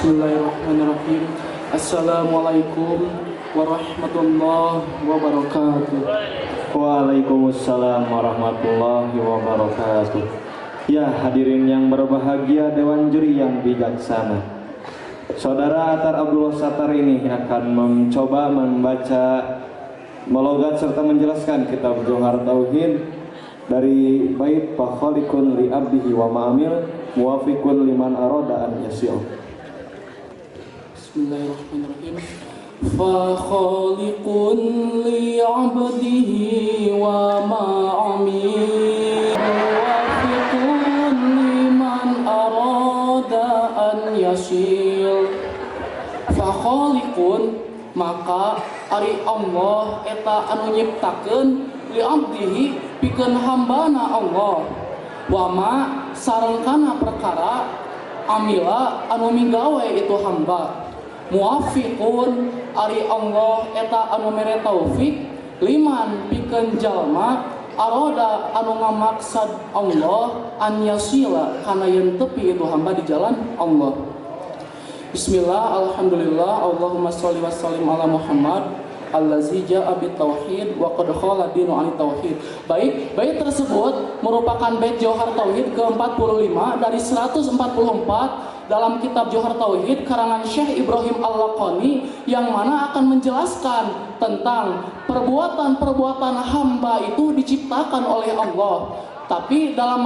Bismillahirrahmanirrahim. Assalamualaikum warahmatullahi wabarakatuh. Waalaikumsalam warahmatullahi wabarakatuh. Ya, hadirin yang berbahagia, dewan juri yang bijaksana. Saudara Atar Abdullah Sattar ini akan mencoba membaca, melogat serta menjelaskan kitab Johar Tauhid dari bait Fakholikun li abdihi wa ma'amil muwafiqun liman aroda an yasil. Bismillahirrahmanirrahim. Fakholikun li abdihi wa ma'amil muwafiqun liman aroda an yasil. Fakholikun, maka ari Allah eta anu nyiptakeun li abdihi pikeun hambana Allah, wama sarengkana perkara amila anu migawe itu hamba. Muwafiqun, ari Allah eta anu mere taufik liman pikeun jalma aroda anu ngamaksad Allah an yasila kana yen tepi itu hamba di jalan Allah. Bismillah, alhamdulillah, Allahumma sholli wa sallim ala Muhammad allazi ja'a bit tauhid wa qad khala dinu an tauhid. Baik, bait tersebut merupakan bait Johar Tauhid ke-45 dari 144 dalam kitab Johar Tauhid karangan Syekh Ibrahim Al-Laqani, yang mana akan menjelaskan tentang perbuatan-perbuatan hamba itu diciptakan oleh Allah. Tapi dalam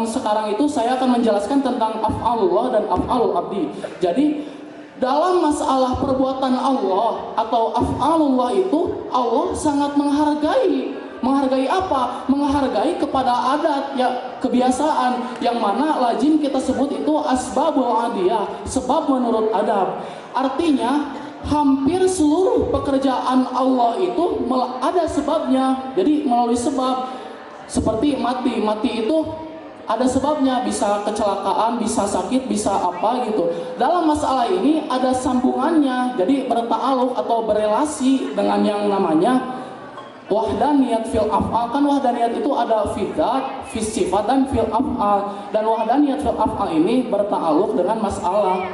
sekarang itu saya akan menjelaskan tentang af'alullah dan af'alul abdi. Jadi dalam masalah perbuatan Allah atau af'alullah itu Allah sangat menghargai. Menghargai apa? Menghargai kepada adat, ya, kebiasaan, yang mana lazim kita sebut itu asbabul adiyah, sebab menurut adab. Artinya hampir seluruh pekerjaan Allah itu ada sebabnya. Jadi melalui sebab. Seperti mati itu ada sebabnya, bisa kecelakaan, bisa sakit, bisa apa gitu. Dalam masalah ini ada sambungannya, jadi berta'aluk atau berelasi dengan yang namanya wahdaniyat fil af'al. Kan wahdaniyat itu ada fidat, fis sifat, dan fil af'al. Dan wahdaniyat fil af'al ini berta'aluk dengan masalah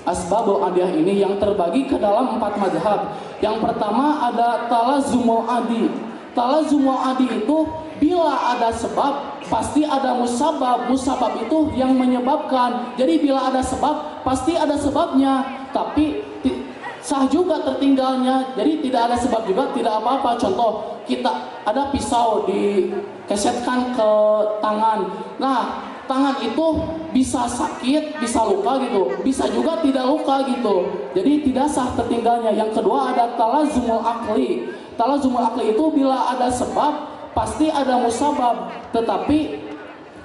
asbabul adiyah ini yang terbagi ke dalam 4 mazhab. Yang pertama ada talazumul adi. Talazumul adi itu bila ada sebab pasti ada musabab. Musabab itu yang menyebabkan. Jadi bila ada sebab pasti ada sebabnya. Tapi sah juga tertinggalnya. Jadi tidak ada sebab juga tidak apa-apa. Contoh, kita ada pisau dikesetkan ke tangan. Nah, tangan itu bisa sakit, bisa luka gitu. Bisa juga tidak luka gitu. Jadi tidak sah tertinggalnya. Yang kedua ada talazumul akli. Talazumul akli itu bila ada sebab pasti ada musabab, tetapi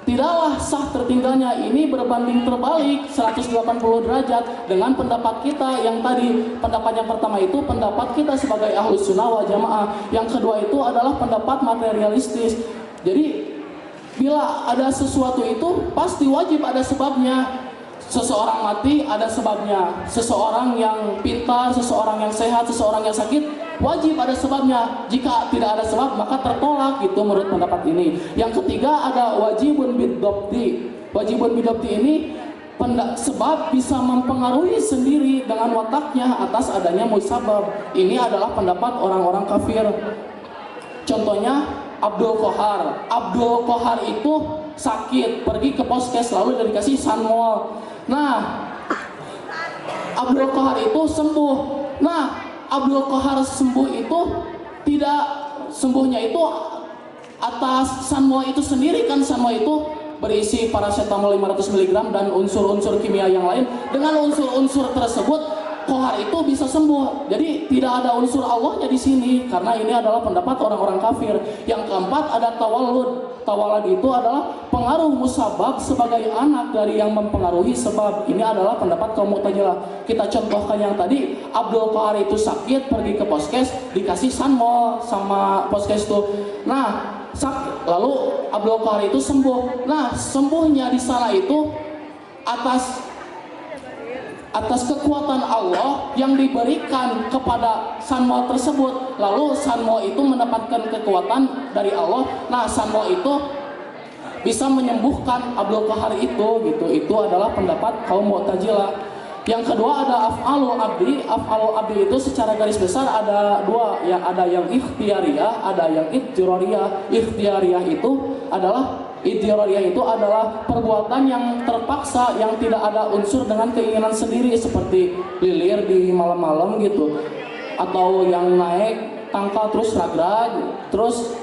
tidaklah sah tertinggalnya. Ini berbanding terbalik 180 derajat dengan pendapat kita yang tadi. Pendapat yang pertama itu pendapat kita sebagai ahlus sunnah wal jamaah. Yang kedua itu adalah pendapat materialistis. Jadi bila ada sesuatu itu pasti wajib ada sebabnya. Seseorang mati ada sebabnya. Seseorang yang pintar, seseorang yang sehat, seseorang yang sakit, wajib ada sebabnya. Jika tidak ada sebab maka tertolak gitu menurut pendapat ini. Yang ketiga ada wajibun bidobti. Wajibun bidobti ini sebab bisa mempengaruhi sendiri dengan wataknya atas adanya musabab. Ini adalah pendapat orang-orang kafir. Contohnya Abdul Qahar. Abdul Qahar itu sakit, pergi ke poskes lalu dikasih sanmol. Nah, Abdul Qahar itu sembuh. Nah, Abdul Qahar sembuh itu tidak sembuhnya itu atas sanmol itu sendiri. Kan sanmol itu berisi paracetamol 500 mg dan unsur-unsur kimia yang lain. Dengan unsur-unsur tersebut Qahar itu bisa sembuh. Jadi tidak ada unsur Allahnya di sini, karena ini adalah pendapat orang-orang kafir. Yang keempat ada tawallud. Tawallud itu adalah pengaruh musabab sebagai anak dari yang mempengaruhi sebab. Ini adalah pendapat kaum Mu'tazilah. Kita contohkan yang tadi, Abdul Qahar itu sakit, pergi ke poskes, dikasih sanmol sama poskes itu. Nah, lalu Abdul Qahar itu sembuh. Nah, sembuhnya di sana itu atas kekuatan Allah yang diberikan kepada sanmol tersebut. Lalu sanmol itu mendapatkan kekuatan dari Allah. Nah, sanmol itu bisa menyembuhkan Abdul Qahar itu gitu. Itu adalah pendapat kaum Mu'tazilah. Yang kedua ada af'alul abdi. Af'alul abdi itu secara garis besar ada dua, ya, ada yang ikhtiyariyah, ada yang idtirariyah. Ikhtiyariyah itu adalah perbuatan yang terpaksa, yang tidak ada unsur dengan keinginan sendiri, seperti lilir di malam-malam gitu, atau yang naik tangka terus ragrag, terus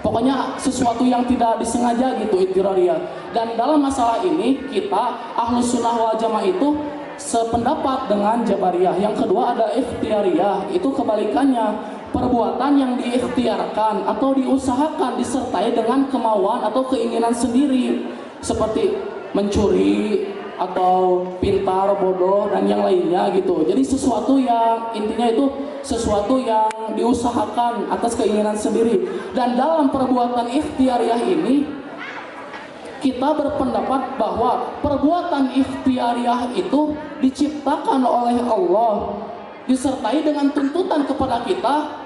pokoknya sesuatu yang tidak disengaja gitu, idtirariyah. Dan dalam masalah ini kita Ahlus Sunnah wal Jamaah itu sependapat dengan Jabariyah. Yang kedua ada ikhtiyariyah, itu kebalikannya, perbuatan yang diikhtiarkan atau diusahakan disertai dengan kemauan atau keinginan sendiri, seperti mencuri atau pintar, bodoh, dan yang lainnya gitu. Jadi sesuatu yang intinya itu sesuatu yang diusahakan atas keinginan sendiri. Dan dalam perbuatan ikhtiyariyah ini kita berpendapat bahwa perbuatan ikhtiyariyah itu diciptakan oleh Allah, disertai dengan tuntutan kepada kita,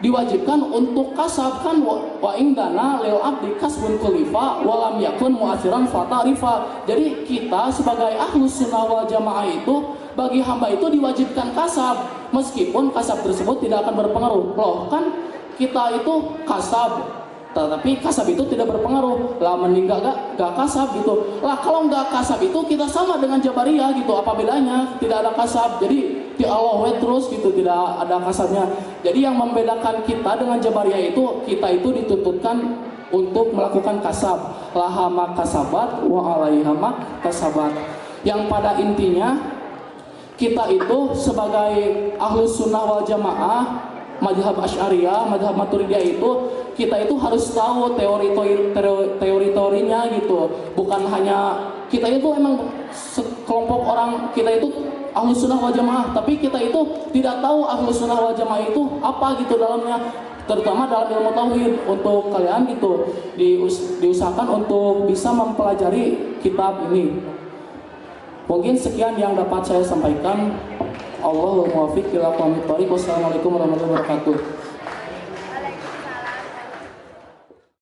diwajibkan untuk kasab, kan wa indana lil abdi kasbun kulifa wa lam yakun mu'athiran fatarifa. Jadi kita sebagai Ahlus Sunnah wal Jamaah itu, bagi hamba itu diwajibkan kasab, meskipun kasab tersebut tidak akan berpengaruh. Loh, kan kita itu kasab, tetapi kasab itu tidak berpengaruh. Lah meninggal gak kasab gitu. Lah kalau gak kasab itu kita sama dengan Jabariyah gitu. Apa bedanya? Tidak ada kasab. Jadi di Allah terus gitu, tidak ada kasabnya. Jadi yang membedakan kita dengan Jabariyah itu, kita itu dituntutkan untuk melakukan kasab. Laha mak kasabat wa alaiha mak kasabat. Yang pada intinya kita itu sebagai Ahlus Sunnah wal Jamaah, madhab Asy'ariyah, madhab Maturidiyah itu, kita itu harus tahu teori-teorinya gitu. Bukan hanya kita itu emang sekelompok orang, kita itu Ahlus Sunnah wal Jamaah, tapi kita itu tidak tahu Ahlus Sunnah wal Jamaah itu apa gitu dalamnya, terutama dalam ilmu tauhid. Untuk kalian gitu diusahakan untuk bisa mempelajari kitab ini. Mungkin sekian yang dapat saya sampaikan. Allahumma muwaffiq ila aqwamit thoriq. Wassalamualaikum warahmatullahi wabarakatuh.